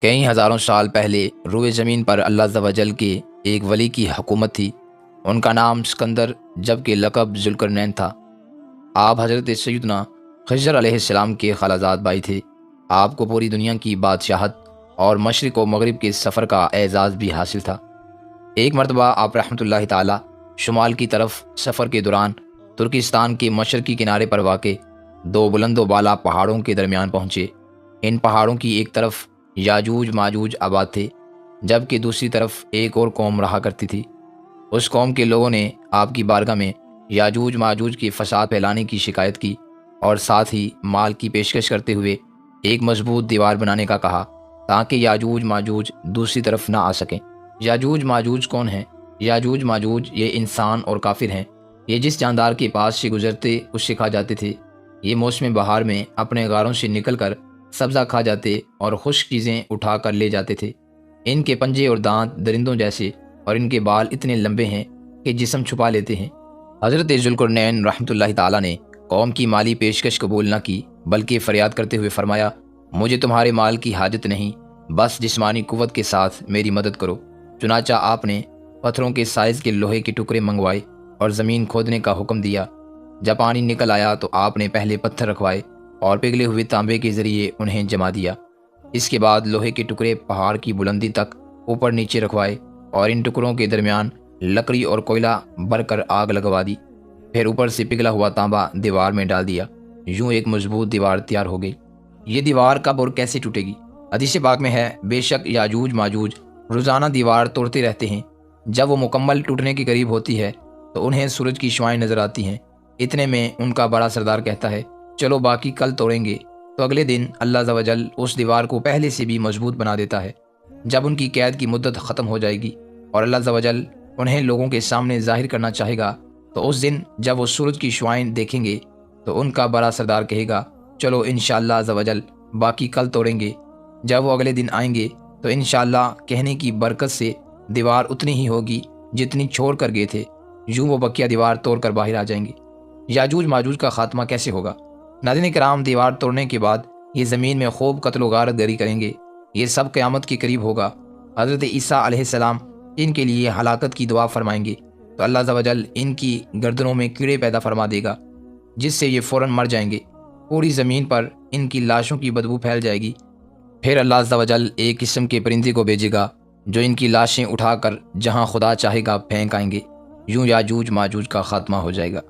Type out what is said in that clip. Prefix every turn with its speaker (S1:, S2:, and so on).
S1: کئی ہزاروں سال پہلے روئے زمین پر اللہ عز و جل کے ایک ولی کی حکومت تھی۔ ان کا نام سکندر جبکہ لقب ذوالقرنین تھا۔ آپ حضرت سیدنا خضر علیہ السلام کے خالازاد بھائی تھے۔ آپ کو پوری دنیا کی بادشاہت اور مشرق و مغرب کے سفر کا اعزاز بھی حاصل تھا۔ ایک مرتبہ آپ رحمۃ اللہ تعالی شمال کی طرف سفر کے دوران ترکستان کے مشرقی کنارے پر واقع دو بلند و بالا پہاڑوں کے درمیان پہنچے۔ ان پہاڑوں کی ایک طرف یاجوج ماجوج آباد تھے، جبکہ دوسری طرف ایک اور قوم رہا کرتی تھی۔ اس قوم کے لوگوں نے آپ کی بارگاہ میں یاجوج ماجوج کے فساد پھیلانے کی شکایت کی اور ساتھ ہی مال کی پیشکش کرتے ہوئے ایک مضبوط دیوار بنانے کا کہا تاکہ یاجوج ماجوج دوسری طرف نہ آ سکیں۔ یاجوج ماجوج کون ہیں؟ یاجوج ماجوج یہ انسان اور کافر ہیں۔ یہ جس جاندار کے پاس سے گزرتے اس سے کھا جاتے تھے۔ یہ موسم بہار میں اپنے غاروں سے نکل کر سبزہ کھا جاتے اور خشک چیزیں اٹھا کر لے جاتے تھے۔ ان کے پنجے اور دانت درندوں جیسے اور ان کے بال اتنے لمبے ہیں کہ جسم چھپا لیتے ہیں۔ حضرت ذوالقرنین رحمۃ اللہ تعالیٰ نے قوم کی مالی پیشکش قبول نہ کی، بلکہ فریاد کرتے ہوئے فرمایا، مجھے تمہارے مال کی حاجت نہیں، بس جسمانی قوت کے ساتھ میری مدد کرو۔ چنانچہ آپ نے پتھروں کے سائز کے لوہے کے ٹکڑے منگوائے اور زمین کھودنے کا حکم دیا۔ جب پانی نکل آیا تو آپ نے پہلے پتھر رکھوائے اور پگھلے ہوئے تانبے کے ذریعے انہیں جما دیا۔ اس کے بعد لوہے کے ٹکڑے پہاڑ کی بلندی تک اوپر نیچے رکھوائے اور ان ٹکڑوں کے درمیان لکڑی اور کوئلہ بھر کر آگ لگوا دی۔ پھر اوپر سے پگھلا ہوا تانبا دیوار میں ڈال دیا۔ یوں ایک مضبوط دیوار تیار ہو گئی۔ یہ دیوار کب اور کیسے ٹوٹے گی؟ حدیث پاک میں ہے، بے شک یاجوج ماجوج روزانہ دیوار توڑتے رہتے ہیں۔ جب وہ مکمل ٹوٹنے کے قریب ہوتی ہے تو انہیں سورج کی شعائیں نظر آتی ہیں۔ اتنے میں ان کا بڑا سردار کہتا ہے، چلو باقی کل توڑیں گے۔ تو اگلے دن اللہ عز و جل اس دیوار کو پہلے سے بھی مضبوط بنا دیتا ہے۔ جب ان کی قید کی مدت ختم ہو جائے گی اور اللہ عز و جل انہیں لوگوں کے سامنے ظاہر کرنا چاہے گا تو اس دن جب وہ سورج کی شعائیں دیکھیں گے تو ان کا بڑا سردار کہے گا، چلو انشاءاللہ عز و جل باقی کل توڑیں گے۔ جب وہ اگلے دن آئیں گے تو انشاءاللہ کہنے کی برکت سے دیوار اتنی ہی ہوگی جتنی چھوڑ کر گئے تھے۔ یوں وہ بقیہ دیوار توڑ کر باہر آ جائیں گے۔ یاجوج ماجوج کا خاتمہ کیسے ہوگا؟ ناظرین کرام، دیوار توڑنے کے بعد یہ زمین میں خوب قتل و غارت گری کریں گے۔ یہ سب قیامت کے قریب ہوگا۔ حضرت عیسیٰ علیہ السلام ان کے لیے ہلاکت کی دعا فرمائیں گے تو اللہ عز و جل ان کی گردنوں میں کیڑے پیدا فرما دے گا، جس سے یہ فوراً مر جائیں گے۔ پوری زمین پر ان کی لاشوں کی بدبو پھیل جائے گی۔ پھر اللہ عز و جل ایک قسم کے پرندے کو بھیجے گا جو ان کی لاشیں اٹھا کر جہاں خدا چاہے گا پھینک آئیں گے۔ یوں یاجوج ماجوج کا خاتمہ ہو جائے گا۔